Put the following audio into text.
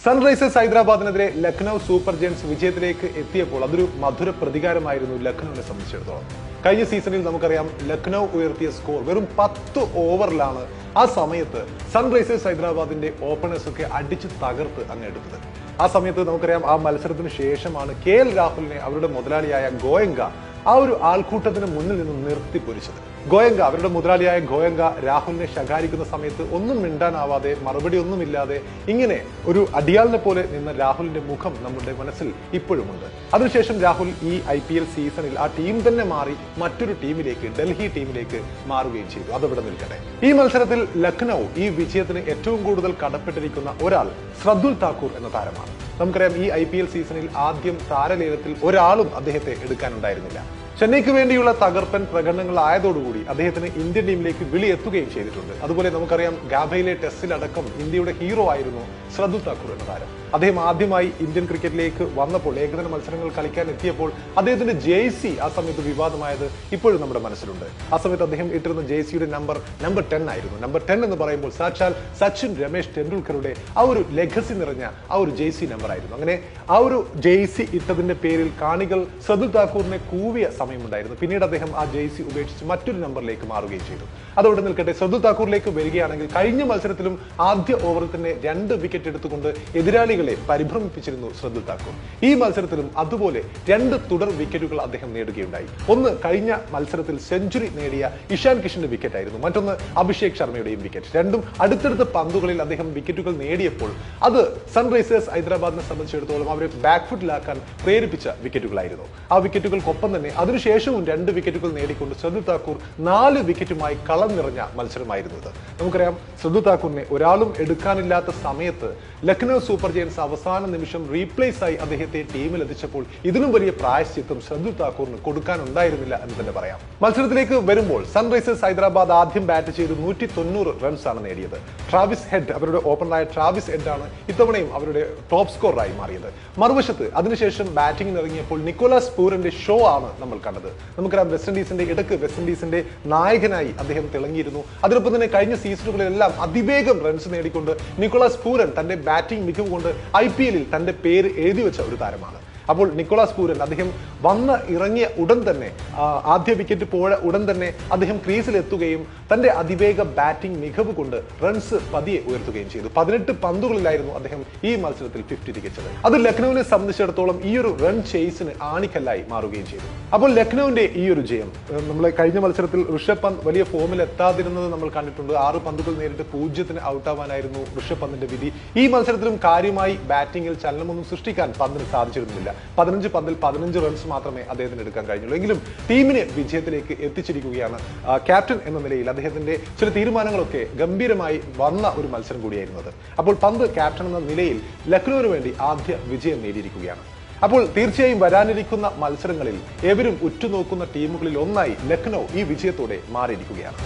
Sunrisers ഹൈദരാബാദിനെതിരെ Lucknow super giants വിജയത്തിലേക്ക് എത്തിയപ്പോൾ അതൊരു മധുര പ്രതികാരമായിരുന്നു ലക്നൌവിനെ സംബന്ധിച്ചിടത്തോളം. കഴിഞ്ഞ സീസണിൽ നമുക്കറിയാം ലക്നൗ ഉയർത്തിയ സ്കോർ വെറും 10 ഓവറിലാണ്. ആ സമയത്ത് സൺറൈസേഴ്സ് ഹൈദരാബാദിന്റെ ഓപ്പണേഴ്സ് ഒക്കെ അടിച്ച് തകർത്ത് അങ്ങ് എടുത്തത്. ആ സമയത്ത് നമുക്കറിയാം ആ മത്സരത്തിന് ശേഷമാണ് KL രാഹുലിനെ അവരുടെ മുതലാളിയായ ഗോയങ്ക ആ ഒരു ആൾക്കൂട്ടത്തിന് മുന്നിൽ നിന്നും നിർത്തി പൊരിച്ചത്. ഗോയങ്ക അവരുടെ മുതലാളിയായ ഗോയങ്ക രാഹുലിനെ ശകാരിക്കുന്ന സമയത്ത് ഒന്നും മിണ്ടാനാവാതെ മറുപടി ഒന്നുമില്ലാതെ ഇങ്ങനെ ഒരു അടിയാളിനെ പോലെ നിന്ന രാഹുലിന്റെ മുഖം നമ്മുടെ മനസ്സിൽ ഇപ്പോഴുമുണ്ട്. അതിനുശേഷം രാഹുൽ ഈ IPL സീസണിൽ ആ ടീം തന്നെ മാറി മറ്റൊരു ടീമിലേക്ക്, ഡൽഹി ടീമിലേക്ക് മാറുകയും ചെയ്തു. അതവിടെ നിൽക്കട്ടെ. ഈ മത്സരത്തിൽ ലക്നൗ ഈ വിജയത്തിന് ഏറ്റവും കൂടുതൽ കടപ്പെട്ടിരിക്കുന്ന ഒരാൾ ശ്രദ്ദുൽ താക്കൂർ എന്ന താരമാണ്. നമുക്കറിയാം ഈ IPL സീസണിൽ ആദ്യം താരലേലത്തിൽ ഒരാളും അദ്ദേഹത്തെ എടുക്കാനുണ്ടായിരുന്നില്ല. ചെന്നൈക്ക് വേണ്ടിയുള്ള തകർപ്പൻ പ്രകടനങ്ങളായതോടുകൂടി അദ്ദേഹത്തിന് ഇന്ത്യൻ ടീമിലേക്ക് വിളിയെത്തുകയും ചെയ്തിട്ടുണ്ട്. അതുപോലെ നമുക്കറിയാം ഗാബയിലെ ടെസ്റ്റിലടക്കം ഇന്ത്യയുടെ ഹീറോ ആയിരുന്നു ശ്രദ്ദുൽ താക്കൂർ എന്ന താരം. അദ്ദേഹം ആദ്യമായി ഇന്ത്യൻ ക്രിക്കറ്റിലേക്ക് വന്നപ്പോൾ, ഏകദിന മത്സരങ്ങൾ കളിക്കാൻ എത്തിയപ്പോൾ അദ്ദേഹത്തിന്റെ ജേഴ്സി ആ സമയത്ത് വിവാദമായത് ഇപ്പോഴും നമ്മുടെ മനസ്സിലുണ്ട്. ആ സമയത്ത് അദ്ദേഹം ഇട്ടിരുന്ന ജേഴ്സിയുടെ നമ്പർ 10 ആയിരുന്നു. നമ്പർ 10 എന്ന് പറയുമ്പോൾ സാക്ഷാൽ സച്ചിൻ രമേശ് ടെണ്ടുൽക്കറുടെ ആ ഒരു ലെഗസി നിറഞ്ഞ ആ ഒരു ജേഴ്സി നമ്പർ ആയിരുന്നു. അങ്ങനെ ആ ഒരു ജേഴ്സി ഇട്ടതിന്റെ പേരിൽ കാണികൾ ശ്രദ്ദുൽ താക്കൂറിനെ കൂവിയ സമയമുണ്ടായിരുന്നു. പിന്നീട് അദ്ദേഹം ആ ജേഴ്സി ഉപേക്ഷിച്ച് മറ്റൊരു നമ്പറിലേക്ക് മാറുകയും ചെയ്തു. അതോടെ നിൽക്കട്ടെ. ശ്രദ്ദുൽ താക്കൂറിലേക്ക് വരികയാണെങ്കിൽ കഴിഞ്ഞ മത്സരത്തിലും ആദ്യ ഓവറിൽ തന്നെ 2 വിക്കറ്റ് എടുത്തുകൊണ്ട് എതിരാളികളെ പരിഭ്രമിപ്പിച്ചിരുന്നു ശ്രദ്ദുൽ താക്കൂർ. ഈ മത്സരത്തിലും അതുപോലെ 2 തുടർ വിക്കറ്റുകൾ അദ്ദേഹം നേടുകയുണ്ടായി. ഒന്ന് കഴിഞ്ഞ മത്സരത്തിൽ സെഞ്ചുറി നേടിയ ഇഷാൻ കിഷന്റെ വിക്കറ്റ് ആയിരുന്നു. മറ്റൊന്ന് അഭിഷേക് ശർമ്മയുടെയും വിക്കറ്റ്. രണ്ടും അടുത്തടുത്ത പന്തുകളിൽ അദ്ദേഹം വിക്കറ്റുകൾ നേടിയപ്പോൾ അത് സൺറൈസേഴ്സ് ഹൈദരാബാദിനെ സംബന്ധിച്ചിടത്തോളം അവരെ ബാക്ക്ഫുട്ടിലാക്കാൻ പ്രേരിപ്പിച്ച വിക്കറ്റുകളായിരുന്നു. ആ വിക്കറ്റുകൾക്കൊപ്പം തന്നെ അതിനുശേഷവും 2 വിക്കറ്റുകൾ നേടിക്കൊണ്ട് ശ്രദ്ദുൽ താക്കൂർ 4 വിക്കറ്റുമായി കളം നിറഞ്ഞ മത്സരമായിരുന്നു ഇത്. നമുക്കറിയാം ശ്രദ്ദുൽ താക്കൂറിനെ ഒരാളും എടുക്കാനില്ലാത്ത സമയത്ത് ലക്നൗ സൂപ്പർ ജയൻസ് അവസാന നിമിഷം റീപ്ലേസ് ആയി അദ്ദേഹത്തെ ടീമിൽ എത്തിച്ചപ്പോൾ ഇതിനും വലിയ പ്രായശ്ചിത്തം ശ്രദ്ദുൽ താക്കൂറിന് കൊടുക്കാനുണ്ടായിരുന്നില്ല എന്ന് തന്നെ പറയാം. മത്സരത്തിലേക്ക് വരുമ്പോൾ സൺറൈസേഴ്സ് ഹൈദരാബാദ് ആദ്യം ബാറ്റ് ചെയ്ത് 190 റൺസ് ആണ് നേടിയത്. ട്രാവിസ് ഹെഡ്, അവരുടെ ഓപ്പണറായ ട്രാവിസ് ഹെഡ് ആണ് ഇത്തവണയും അവരുടെ ടോപ്പ് സ്കോറായി മാറിയത്. മറുവശത്ത് അതിനുശേഷം ബാറ്റിംഗിന് ഇറങ്ങിയപ്പോൾ നിക്കോളാസ് പൂരന്റെ ഷോ ആണ് നമ്മൾ കണ്ടത്. നമുക്കറിയാം വെസ്റ്റ് ഇൻഡീസിന്റെ നായകനായി അദ്ദേഹം തിളങ്ങിയിരുന്നു. അതിനൊപ്പം തന്നെ കഴിഞ്ഞ സീസണുകളിലെല്ലാം അതിവേഗം റൺസ് നേടിക്കൊണ്ട് നിക്കോളാസ് പൂരൻ തന്റെ ബാറ്റിംഗ് മികവ് കൊണ്ട് IPL-ൽ തന്റെ പേര് എഴുതി വെച്ച ഒരു താരമാണ്. അപ്പോൾ നിക്കോളാസ് പൂരൻ അദ്ദേഹം ഇറങ്ങിയ ഉടൻ തന്നെ, ആദ്യ വിക്കറ്റ് പോയ ഉടൻ തന്നെ അദ്ദേഹം ക്രീസിൽ എത്തുകയും തന്റെ അതിവേഗ ബാറ്റിംഗ് മികവ് കൊണ്ട് റൺസ് പതിയെ ഉയർത്തുകയും ചെയ്തു. 18 പന്തുകളിലായിരുന്നു അദ്ദേഹം ഈ മത്സരത്തിൽ 50 തികച്ചത്. അത് ലക്നൌവിനെ സംബന്ധിച്ചിടത്തോളം ഈ ഒരു റൺ ചേസിന് ആണിക്കല്ലായി മാറുകയും ചെയ്തു. അപ്പോൾ ലക്നൌവിന്റെ ഈ ഒരു ജയം, നമ്മളെ കഴിഞ്ഞ മത്സരത്തിൽ ഋഷഭ് പന്ത് വലിയ ഫോമിൽ എത്താതിരുന്നത് നമ്മൾ കണ്ടിട്ടുണ്ട്. 6 പന്തുകൾ നേരിട്ട് 0-ന് ഔട്ടാവാനായിരുന്നു ഋഷഭ് പന്തിന്റെ വിധി. ഈ മത്സരത്തിലും കാര്യമായി ബാറ്റിംഗിൽ ചലനമൊന്നും സൃഷ്ടിക്കാൻ പന്തിന് സാധിച്ചിരുന്നില്ല. 15 പന്തിൽ 15 റൺസ് മാത്രമേ അദ്ദേഹത്തിന് എടുക്കാൻ കഴിഞ്ഞുള്ളൂ. എങ്കിലും ടീമിനെ വിജയത്തിലേക്ക് എത്തിച്ചിരിക്കുകയാണ്. ക്യാപ്റ്റൻ എന്ന നിലയിൽ അദ്ദേഹത്തിന്റെ ചില തീരുമാനങ്ങളൊക്കെ ഗംഭീരമായി വന്ന ഒരു മത്സരം കൂടിയായിരുന്നത്. അപ്പോൾ പന്ത് ക്യാപ്റ്റൻ എന്ന നിലയിൽ ലക്നൌവിന് വേണ്ടി ആദ്യ വിജയം നേടിയിരിക്കുകയാണ്. അപ്പോൾ തീർച്ചയായും വരാനിരിക്കുന്ന മത്സരങ്ങളിൽ ഏവരും ഉറ്റുനോക്കുന്ന ടീമുകളിൽ ഒന്നായി ലക്നൗ ഈ വിജയത്തോടെ മാറിയിരിക്കുകയാണ്.